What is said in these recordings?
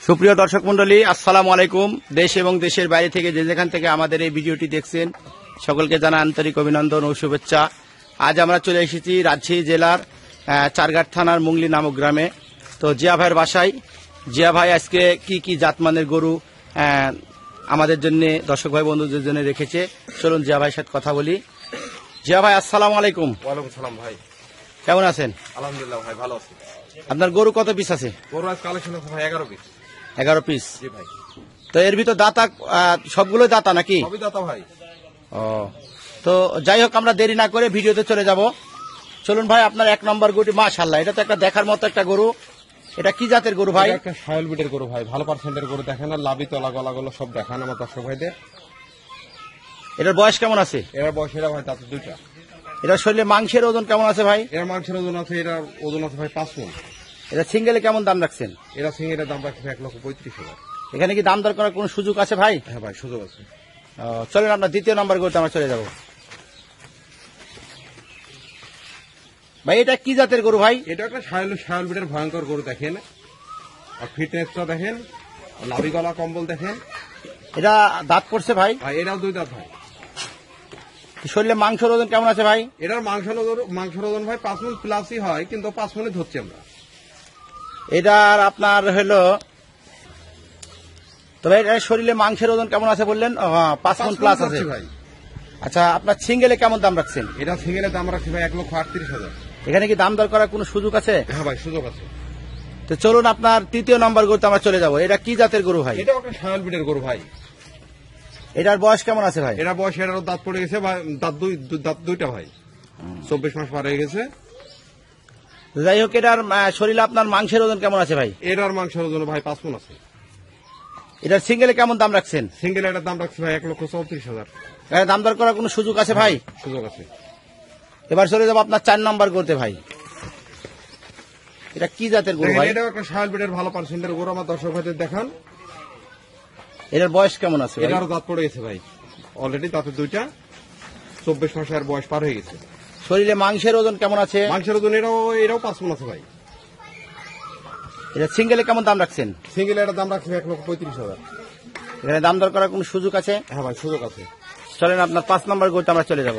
সুপ্রিয় দর্শক মন্ডলী, আসসালামু আলাইকুম। দেশ এবং দেশের বাইরে থেকে যে যেখান থেকে আমাদের এই ভিডিওটি দেখছেন সকলকে জানা আন্তরিক অভিনন্দন ও শুভেচ্ছা। আজ আমরা চলে এসেছি রাজশাহী জেলার চারঘাট থানার মুংলি নামক গ্রামে। তো জিয়া ভাইয়ের বাসায়। জিয়া ভাই আজকে কি কি জাতমানের গরু আমাদের জন্য, দর্শক ভাই বন্ধুদের জন্য রেখেছে, চলুন জিয়া ভাইয়ের সাথে কথা বলি। জিয়া ভাই, আসসালামু আলাইকুম। ওয়ালাইকুম সালাম ভাই, কেমন আছেন? আলহামদুলিল্লাহ ভাই, ভালো আছি। আপনার গরু কত পিস আছে? গরু আজ কালেকশন আছে ভাই 11 পিস। 11 পিস। জি ভাই। তো এর ভিতর দাতা সবগুলোই দাতা নাকি? সবই দাতা ভাই। ও, তো যাই হোক, আমরা দেরি না করে ভিডিওতে চলে যাব। চলুন ভাই, আপনার 1 নম্বর গরুটি, মাশাআল্লাহ, এটা তো একটা দেখার মতো একটা গরু। এটা কি জাতের গরু ভাই? এটা একটা শায়ল বিটের গরু ভাই, ভালো পার্সেন্টের গরু। দেখেন না, লাভি তলা গলাগুলো সব দেখান আমার দর্শক ভাইদের। এটার বয়স কেমন আছে? এর বয়স এরা ভাই দাঁত দুইটা। এটা শরীরে মাংসের ওজন কেমন আছে ভাই? এর মাংসের ওজন আছে, এর ওজন আছে ভাই 5 মণ। এটা সিঙ্গেলে কেমন দাম রাখছেন? এরা সিঙ্গেলের দাম রাখছে 1,35,000। এখানে কি দাম দর করার কোনো সুযোগ আছে ভাই? হ্যাঁ ভাই, সুযোগ আছে। চলেন আমরা দ্বিতীয় নম্বর গরুতে আমরা চলে যাব। ভাই এটা কি জাতের গরু ভাই? এটা একটা শায়ল বিটের ভয়ঙ্কর গরু। দেখেন আর ফিটনেসটা দেখেন, লাভি গলা কম্বল দেখেন। এটা দাঁত পড়ছে ভাই? ভাই এরাও 2 দাঁত ভাই। শরীরে মাংসের ওজন কেমন আছে ভাই? এটার মাংসের ওজন ভাই 5 মণ প্লাসই হয়, কিন্তু 5 মণে ধরছি আমরা। এটার আপনার হলো, তবে এটার শরীরে মাংসের ওজন কেমন আছে বললেন? 5 মণ প্লাস আছে ভাই। আচ্ছা, আপনার সিঙ্গেলে কেমন দাম রাখছেন? এটা সিঙ্গেলের দাম রাখছি ভাই 1,38,000। এখানে কি দাম দর করার কোনো সুযোগ আছে? হ্যাঁ ভাই, সুযোগ আছে। তো চলুন আপনার তৃতীয় নম্বর গরুতে আমরা চলে যাব। এটা কি জাতের গরু ভাই? এটা একটা শায়ল বিটের গরু ভাই। এটার বয়স কেমন আছে ভাই? এটা বয়স, এটারও দাঁত পড়ে গেছে, দাঁত দুইটা ভাই, 24 মাস পার হয়ে গেছে। যাই হোক, এটার শরীরে আপনার মাংসের ওজন কেমন আছে ভাই? এটার মাংসের ওজন ভাই 5 মণ আছে। এটার সিঙ্গেলে কেমন দাম রাখছেন? সিঙ্গেল এটার দাম রাখছি ভাই 1,34,000। এটার দাম দর করার কোনো সুযোগ আছে ভাই? সুযোগ আছে। এবার চলে যাবো আপনার 4 নম্বর গরুতে ভাই। এটা কি জাতের গরু ভাই? এটাও একটা শায়ল বিটের ভালো পার্সেন্টের গরু। আমার দর্শক ভাইদের দেখান। এটার বয়স কেমন আছে ভাই? এটারও দাঁত পড়ে গেছে ভাই, অলরেডি দাঁতের দুইটা, 24 মাসের বয়স পার হয়ে গেছে। শরীরে মাংসের ওজন কেমন আছে? মাংসের ওজন এরাও 5 মণ আছে ভাই। এটা সিঙ্গেলে কেমন দাম রাখছেন? সিঙ্গেল এটার দাম রাখছি 1,35,000। এখানে দাম দর করার কোনো সুযোগ আছে? হ্যাঁ ভাই, সুযোগ আছে। চলেন আপনার 5 নম্বর গরুতে আমরা চলে যাব।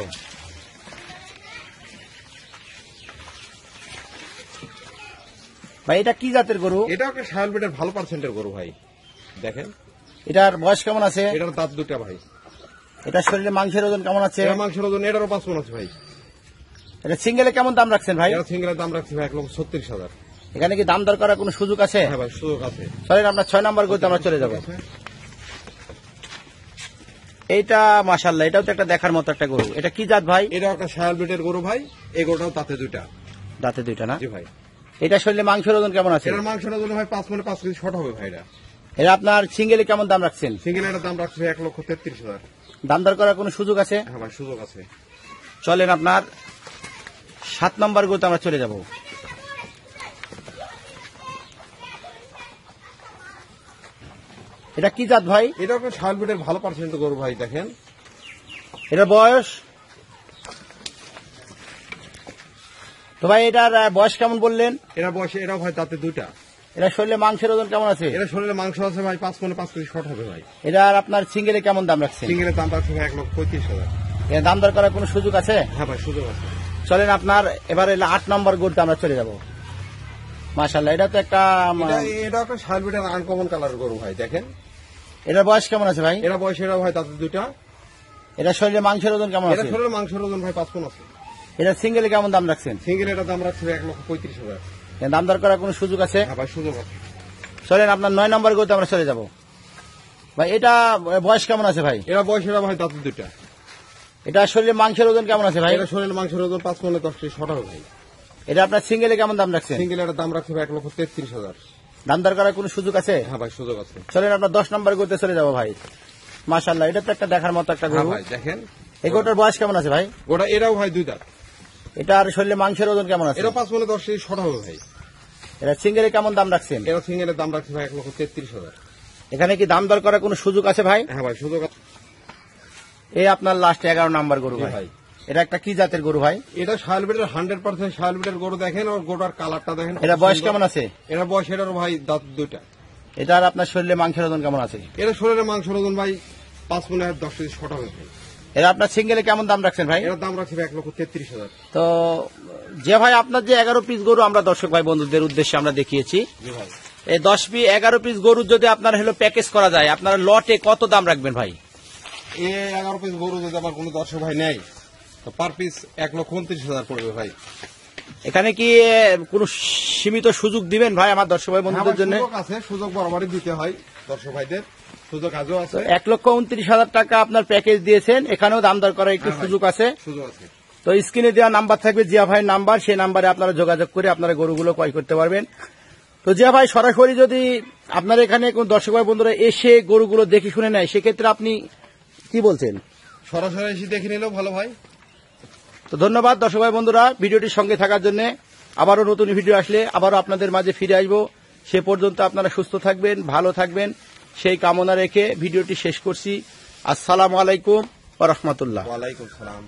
ভাই এটা কি জাতের গরু? এটা একটা শায়ল বিটের ভালো পার্সেন্টের গরু ভাই। দেখেন এটার বয়স কেমন আছে? এটার দাঁত দুটা ভাই। এটা শরীরে মাংসের ওজন কেমন আছে? এর মাংসের ওজন এটারও 5 মণ আছে ভাই। এটা সিঙ্গেলে কেমন দাম রাখছেন ভাই? এটা সিঙ্গেলের দাম রাখছি ভাই 1,36,000। এখানে কি দাম দর করার কোনো সুযোগ আছে? হ্যাঁ ভাই, সুযোগ আছে। চলেন আপনার 6 নম্বর গরুতে আমরা চলে যাব। এইটা মাশাআল্লাহ, এটাও তো একটা দেখার মতো একটা গরু। এটা কি জাত ভাই? এটা একটা শায়ল বিটের গরু ভাই। এই গরুটাও দাঁতে দুইটা। দাঁতে দুইটা না? জি ভাই। এটা শরীরে মাংসের ওজন কেমন আছে? এটার মাংসের ওজন ভাই 5 মণে 5 কেজি শর্ট হবে ভাই। এটা আপনার সিঙ্গেলে কেমন দাম রাখছেন? সিঙ্গেল এটার দাম রাখছি 1,33,000। দাম দর করার কোনো সুযোগ আছে? হ্যাঁ ভাই, সুযোগ আছে। চলেন আপনার 7 নম্বর গরুতে আমরা চলে যাব। এটা কি জাত ভাই? এটা একটা শায়ল বিটের ভালো পার্সেন্টের গরু ভাই। দেখেন এটা বয়স, তো ভাই এটার বয়স কেমন বললেন? এরা বয়সে এরাও ভাই দাঁতে দুইটা। এটা শরীরে মাংসের ওজন কেমন আছে? এরা শরীরে মাংস আছে ভাই 5 মণে 5 কেজি শর্ট হবে ভাই। এটার আপনার সিঙ্গেলে কেমন দাম রাখছেন? সিঙ্গেলের দাম রাখছি ভাই 1,35,000। এর দাম দর করার কোনো সুযোগ আছে? হ্যাঁ ভাই, সুযোগ আছে। চলেন আপনার এবারে 8 নম্বর গরুতে আমরা চলে যাব। মাশাআল্লাহ, এটা তো একটা, এটা একটা শায়ল বিটের আনকমন কালারের গরু ভাই। দেখেন এটার বয়স কেমন আছে ভাই? এরা বয়সে এরা ভাই দাঁতে দুইটা। এটা শরীরে মাংসের ওজন কেমন এরা আছে? শরীরে মাংসের ওজন ভাই 5 মণ আছে। এটা সিঙ্গেলে কেমন দাম রাখছেন? সিঙ্গেল এটার দাম রাখছি 1,35,000। এর দাম দর করার কোনো সুযোগ আছে? হ্যাঁ ভাই, সুযোগ আছে। চলেন আপনার 9 নম্বর গরুতে আমরা চলে যাব। ভাই এটা বয়স কেমন আছে ভাই? এরা বয়সে এরা ভাই দাঁতে দুইটা। এটা শরীরে মাংসের ওজন কেমন আছে ভাই? এরা শরীরে মাংসের ওজন 5 মণে 10 কেজি শর্ট হবে ভাই। এটা আপনার সিঙ্গেলে কেমন দাম রাখছেন? সিঙ্গেল এটার দাম রাখছি ভাই 1,33,000। দাম দর করার কোনো সুযোগ আছে? হ্যাঁ ভাই, সুযোগ আছে। চলেন আপনার 10 নম্বর গরুতে চলে যাব ভাই। মাশাআল্লাহ, এটা তো একটা দেখার মতো একটা হ্যাঁ গরু। ভাই, দেখেন এই গরুটার বয়স কেমন আছে ভাই? ওটা এরাও ভাই 2 দাঁত। এটার শরীরে মাংসের ওজন কেমন আছে? এরা 5 মণে 10 কেজি শর্ট হবে ভাই। এটা সিঙ্গেলে কেমন দাম রাখছেন? এরা সিঙ্গেলের দাম রাখছি ভাই 1,33,000। এখানে কি দাম দর করার কোনো সুযোগ আছে ভাই? হ্যাঁ ভাই, সুযোগ আছে। এই আপনার লাস্ট 11 নম্বর গরু জি ভাই। ভাই। এটা একটা কি জাতের গরু ভাই? এটা শায়ল বিটের 100% শায়ল বিটের গরু। দেখেন ওর গোটার কালারটা দেখেন। এটা বয়স কেমন আছে? এরা বয়স এটারও ভাই দাঁত দুইটা। এটার আপনার শরীরে মাংসের ওজন কেমন আছে? এর শরীরে মাংস ওজন ভাই 5 মণ 10 কেজি শর্ট হবে ভাই। এটা আপনার সিঙ্গেলে কেমন দাম রাখছেন ভাই? এর দাম রাখছি 1,33,000। তো যে ভাই আপনার যে 11 পিস গরু আমরা দর্শক ভাই বন্ধুদের উদ্দেশ্যে আমরা দেখিয়েছি, জি ভাই। এই 11 পিস গরু যদি আপনার হলো প্যাকেজ করা যায়, আপনারা লটে কত দাম রাখবেন ভাই? এই 11 পিস গরু যদি আমার কোনো দর্শক ভাই নেয় তো পার পিস 1,29,000 পড়বে ভাই। এখানে কি কোনো সীমিত সুযোগ দিবেন ভাই আমার দর্শক ভাই বন্ধুদের জন্য? সুযোগ আছে, সুযোগ বরাবরই দিতে হয় দর্শক ভাইদের, সুযোগ আজও আছে। 1,29,000 টাকা আপনার প্যাকেজ দিয়েছেন, এখানেও দাম দর করার একটু হ্যাঁ ভাই, সুযোগ আছে। সুযোগ আছে। তো স্ক্রিনে দেওয়া নাম্বার থাকবে জিয়া ভাইয়ের নাম্বার, সেই নাম্বারে আপনারা যোগাযোগ করে আপনারা গরুগুলো ক্রয় করতে পারবেন। তো জিয়া ভাই সরাসরি যদি আপনার এখানে কোন দর্শক ভাই বন্ধুরা এসে গরুগুলো দেখে শুনে নেয়, সেক্ষেত্রে আপনি কি বলছেন? সরাসরি এসে দেখে নিলেও ভালো ভাই। তো ধন্যবাদ দর্শক ভাই বন্ধুরা ভিডিওটির সঙ্গে থাকার জন্য। আবারও নতুন ভিডিও আসলে আবারও আপনাদের মাঝে ফিরে আসবো। সে পর্যন্ত আপনারা সুস্থ থাকবেন, ভালো থাকবেন, সেই কামনা রেখে ভিডিওটি শেষ করছি। আসসালামু আলাইকুম ওয়া রাহমাতুল্লাহ। ওয়ালাইকুম সালাম।